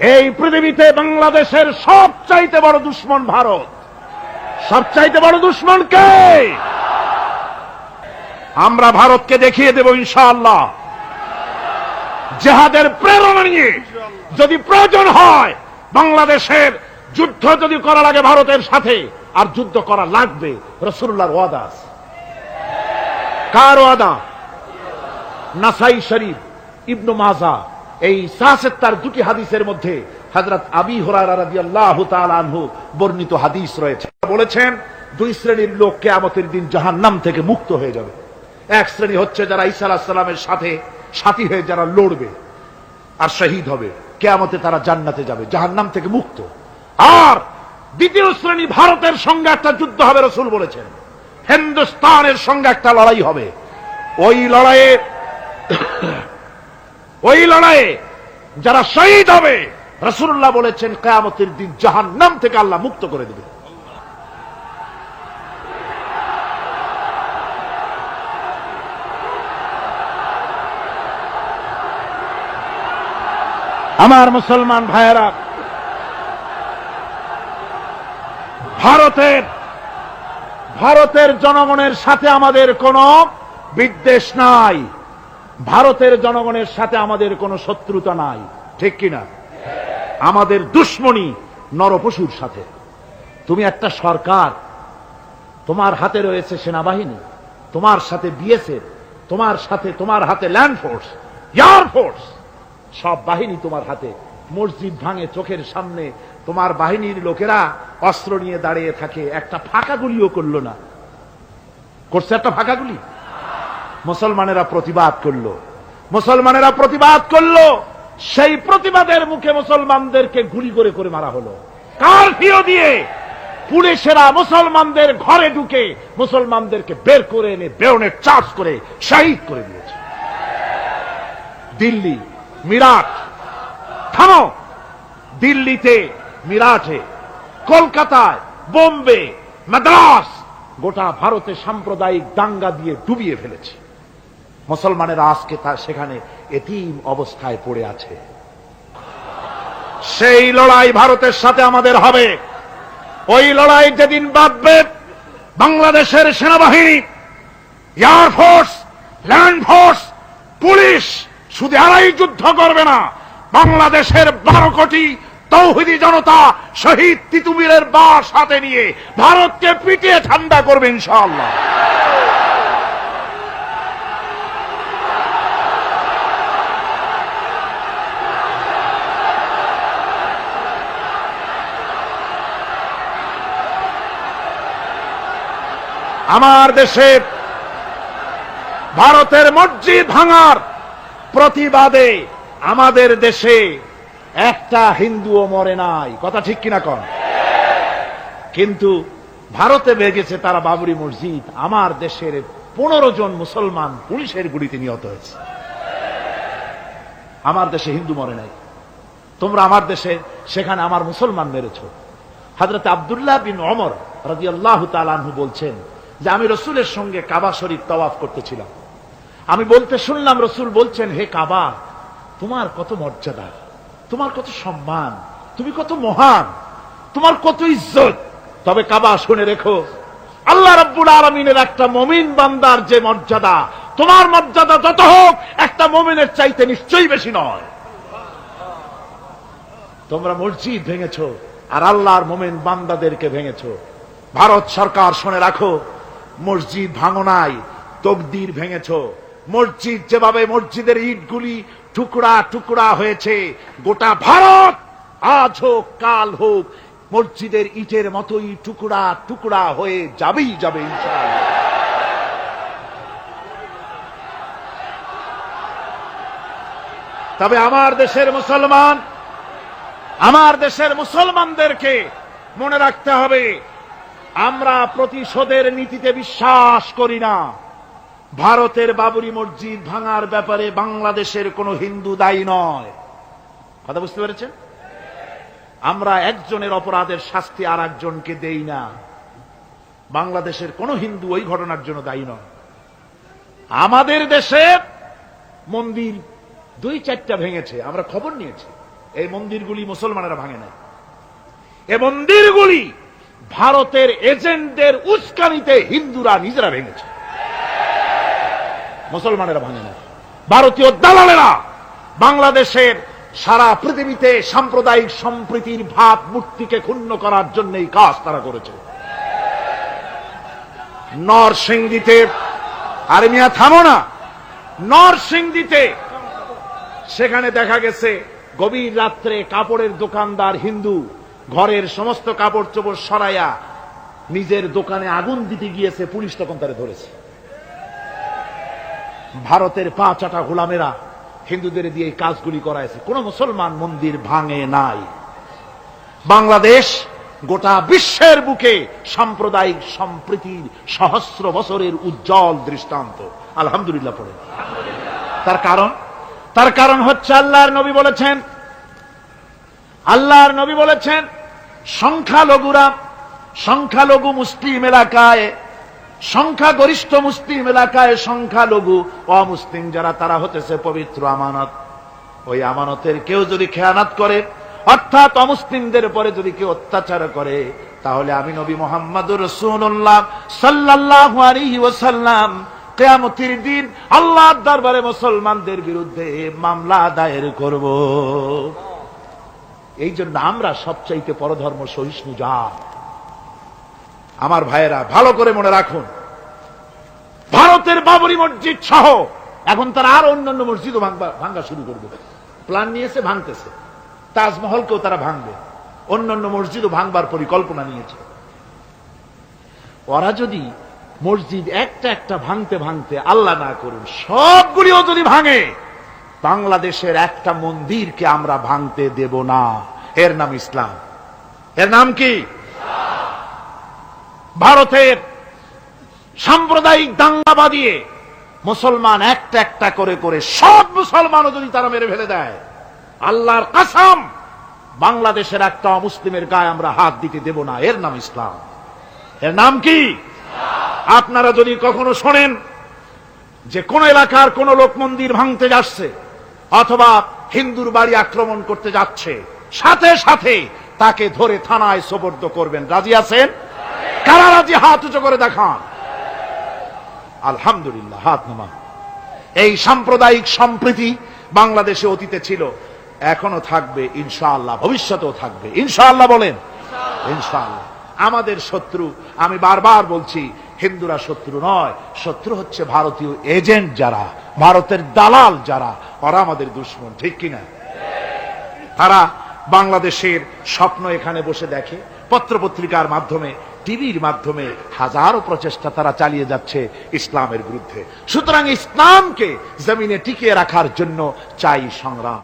এই পৃথিবীতে বাংলাদেশের সবচাইতে বড় দুশমন ভারত। সবচাইতে বড় দুশমন কে? আমরা ভারতকে দেখিয়ে দেব ইনশাআল্লাহ। জিহাদের প্রেরণা নিয়ে যদি প্রয়োজন হয় বাংলাদেশের যুদ্ধ যদি করা লাগে ভারতের সাথে, আর যুদ্ধ করা লাগবে, রাসূলুল্লাহর ওয়াদা আছে। কার ওয়াদা? নাসাই শরীফ, ইবনে মাজাহ, এই ৭৭ দুটি হাদিসের মধ্যে হযরত আবী হুরায়রা রাদিয়াল্লাহু তাআলা আনহু বর্ণিত হাদিস রয়েছে। বলেছেন দুই শ্রেণীর লোক কিয়ামতের দিন জাহান্নাম থেকে মুক্ত হয়ে যাবে। এক শ্রেণী হচ্ছে যারা ঈসা আলাইহিস সালামের সাথে সাথী হয়ে যারা লড়বে আর শহীদ হবে, কিয়ামতে তারা জান্নাতে যাবে, জাহান্নাম থেকে মুক্ত। আর দ্বিতীয় শ্রেণী, ভারতের সঙ্গে একটা যুদ্ধ হবে, রাসূল বলেছেন হিন্দুস্তানের সঙ্গে একটা লড়াই হবে। ওই লড়াইয়ে যারা শহীদ হবে, রাসূলুল্লাহ বলেছেন কিয়ামতের দিন জাহান্নাম থেকে আল্লাহ মুক্ত করে দেবে। আমার মুসলমান ভাইয়েরা, ভারতের জনগণের সাথে আমাদের কোনো বিদ্বেষ নাই, ভারতের জনগণের সাথে আমাদের কোনো শত্রুতা নাই, ঠিক কিনা? আমাদের দুশমনী নরপশুর সাথে। তুমি একটা সরকার, তোমার হাতে রয়েছে সেনাবাহিনী, তোমার সাথে বিএসএফ, তোমার হাতে ল্যান্ড ফোর্স, এয়ার ফোর্স, সব বাহিনী তোমার হাতে। মসজিদ ভাঙে চোখের সামনে, তোমার বাহিনীর লোকেরা অস্ত্র নিয়ে দাঁড়িয়ে থাকে, একটা ফাঁকা গুলিও করলো না। করছে একটা ফাঁকা গুলি? মুসলমানেরা প্রতিবাদ করলো, সেই প্রতিবাদের মুখে মুসলমানদেরকে গুলি করে করে মারা হলো। কারফিউ দিয়ে পুলিশেরা মুসলমানদের ঘরে ঢুকে মুসলমানদেরকে বের করে এনে বেয়নেট চার্জ করে শহীদ করে দিয়েছে। দিল্লি, মিরাট, থামো। দিল্লিতে, মিরাটে, কলকাতায়, বোম্বে, মাদ্রাস, গোটা ভারতে সাম্প্রদায়িক দাঙ্গা দিয়ে ডুবিয়ে ফেলেছে। মুসলমানেরা আজকে সেখানে এতিম অবস্থায় পড়ে আছে। সেই লড়াই ভারতের সাথে আমাদের হবে। ওই লড়াই যেদিন বাঁধবে, বাংলাদেশের সেনাবাহিনী, air force, land force, police শুধু এরাই যুদ্ধ করবে না, বাংলাদেশের 12 কোটি তৌহিদি জনতা শহীদ তিতুমীরের বাস হাতে নিয়ে ভারতকে পিটিয়ে ঠান্ডা করবে ইনশাআল্লাহ। আমার দেশে ভারতের মসজিদ ভাঙার প্রতিবাদে আমাদের দেশে একটা হিন্দুও মরে নাই, কথা ঠিক কিনা কন? কিন্তু ভারতে ভেঙেছে তারা বাবরি মসজিদ, আমার দেশের 15 জন মুসলমান পুলিশের গুলিতে নিহত হয়েছে। আমার দেশে হিন্দু মরে নাই, তোমরা আমার দেশে সেখানে আমার মুসলমান মেরেছ। হযরত আব্দুল্লাহ বিন ওমর রাদিয়াল্লাহু তাআলা আনহু বলছেন যে আমি রাসূলের সঙ্গে কাবা শরীফ তাওয়াফ করতেছিলাম, আমি বলতে শুনলাম রাসূল বলছেন, হে কাবা, তোমার কত মর্যাদা, তোমার কত সম্মান, তুমি কত মহান, তোমার কত ইজ্জত। তবে কাবা শুনে রেখো, আল্লাহ রাব্বুল আলামিনের একটা মুমিন বান্দার যে মর্যাদা, তোমার মর্যাদা যত হোক একটা মুমিনের চাইতে নিশ্চয়ই বেশি নয়। তোমরা মসজিদ ভেঙেছো আর আল্লাহর মুমিন বান্দাদেরকে ভেঙেছো। ভারত সরকার শুনে রাখো, মসজিদ ভাঙো নাই, তকদির ভেঙেছো। মসজিদ যেভাবে মসজিদের ইটগুলি টুকরা টুকরা হয়েছে, গোটা ভারত আজ হোক কাল হোক মসজিদের ইটের মতোই টুকরা টুকরা হয়ে যাবেই যাবে ইনশাআল্লাহ। তবে আমার দেশের মুসলমানদেরকে মনে রাখতে হবে, আমরা প্রতিশোধের নীতিতে বিশ্বাস করি না। ভারতের বাবরি মসজিদ ভাঙার ব্যাপারে বাংলাদেশের কোন হিন্দু দায়ী নয়, কথা বুঝতে পেরেছেন? আমরা একজনের অপরাধের শাস্তি আর একজনকে দেই না। বাংলাদেশের কোন হিন্দু ওই ঘটনার জন্য দায়ী নয়। আমাদের দেশে মন্দির 2-4টা ভেঙেছে, আমরা খবর নিয়েছি, এই মন্দিরগুলি মুসলমানেরা ভাঙে নাই, এই মন্দিরগুলি ভারতের এজেন্টদের উস্কানিতে হিন্দুরা নিজেরা ভেঙেছে, মুসলমানেরা ভাঙে নাই। ভারতীয় দালালেরা বাংলাদেশের সারা পৃথিবীতে সাম্প্রদায়িক সম্প্রীতির ভাব মূর্তিকে ক্ষুণ্ণ করার জন্য এই কাজ তারা করেছে। নরসিংদীতে, আরে মিয়া থামো না, নরসিংদীতে সেখানে দেখা গেছে গভীর রাত্রে কাপড়ের দোকানদার হিন্দু ঘরের সমস্ত কাপড় চোপড় সরাইয়া নিজের দোকানে আগুন দিতে গিয়েছে, পুলিশ তখন তারে ধরেছে। ভারতের 5 গোলামেরা হিন্দুদের দিয়ে এই কাজগুলি করাইছে, কোন মুসলমান মন্দির ভাঙে নাই। বাংলাদেশ গোটা বিশ্বের বুকে সাম্প্রদায়িক সম্প্রীতির সহস্র বছরের উজ্জ্বল দৃষ্টান্ত। আলহামদুলিল্লাহ পড়ে। তার কারণ হচ্ছে আল্লাহর নবী বলেছেন সংখ্যালঘু মুসলিম এলাকায়, সংখ্যাগরিষ্ঠ মুসলিম এলাকায় সংখ্যালঘু অমুসলিম যারা, তারা হতেছে পবিত্র আমানত। ওই আমানতের কেউ যদি খেয়ানত করে, অর্থাৎ অমুসলিমদের পরে যদি কেউ অত্যাচার করে, তাহলে আমি নবী মুহাম্মদুর রাসূলুল্লাহ সাল্লাল্লাহু আলাইহি ওয়াসাল্লাম কিয়ামতের দিন আল্লাহর দরবারে মুসলমানদের বিরুদ্ধে মামলা দায়ের করব। এই জন্য আমরা সবচাইতে পরধর্ম সহিষ্ণু জাত। আমার ভাইয়েরা ভালো করে মনে রাখুন, ভারতের বাবরি মসজিদ সহ এখন তারা আর অন্যান্য মসজিদও ভাঙ্গা শুরু করবে, প্ল্যান নিয়েছে, ভাঙতেছে। তাজমহলকেও তারা ভাঙবে, অন্যান্য মসজিদও ভাঙবার পরিকল্পনা নিয়েছে। ওরা যদি মসজিদ একটা ভাঙতে ভাঙতে আল্লাহ না করুন সবগুলিও যদি ভাঙে, বাংলাদেশের একটা মন্দিরকে আমরা ভাঙতে দেব না। এর নাম ইসলাম। এর নাম কি? ভারতের সাম্প্রদায়িক দাঙ্গা বাঁধিয়ে মুসলমান একটা করে করে সব মুসলমানও যদি তারা মেরে ফেলে দেয়, আল্লাহর কসম বাংলাদেশের একটা মুসলিমের গায়ে আমরা হাত দিতে দেব না। এর নাম ইসলাম। এর নাম কি? আপনারা যদি কখনো শোনেন যে কোন এলাকার কোন লোক মন্দির ভাঙতে যাচ্ছে অথবা হিন্দুর বাড়ি আক্রমণ করতে যাচ্ছে, সাথে সাথে তাকে ধরে থানায় সোপর্দ করবেন। রাজি আছেন? কারা রাজি? হাত উঁচু করে দেখান। আলহামদুলিল্লাহ, হাত নামান। এই সাম্প্রদায়িক সম্প্রীতি বাংলাদেশে অতীতে ছিল, এখনো থাকবে ইনশাআল্লাহ, ভবিষ্যতেও থাকবে ইনশাআল্লাহ। বলেন ইনশাআল্লাহ। আমাদের শত্রু, আমি বারবার বলছি, হিন্দুরা শত্রু নয়, শত্রু হচ্ছে ভারতীয় এজেন্ট যারা, ভারতের দালাল যারা, ওরা আমাদের দুশমন। ঠিক কিনা? তারা বাংলাদেশের স্বপ্ন এখানে বসে দেখে, পত্রপত্রিকার মাধ্যমে, টিভির মাধ্যমে হাজারো প্রচেষ্টা তারা চালিয়ে যাচ্ছে ইসলামের বিরুদ্ধে। সুতরাং ইসলামকে জমিনে টিকিয়ে রাখার জন্য চাই সংগ্রাম।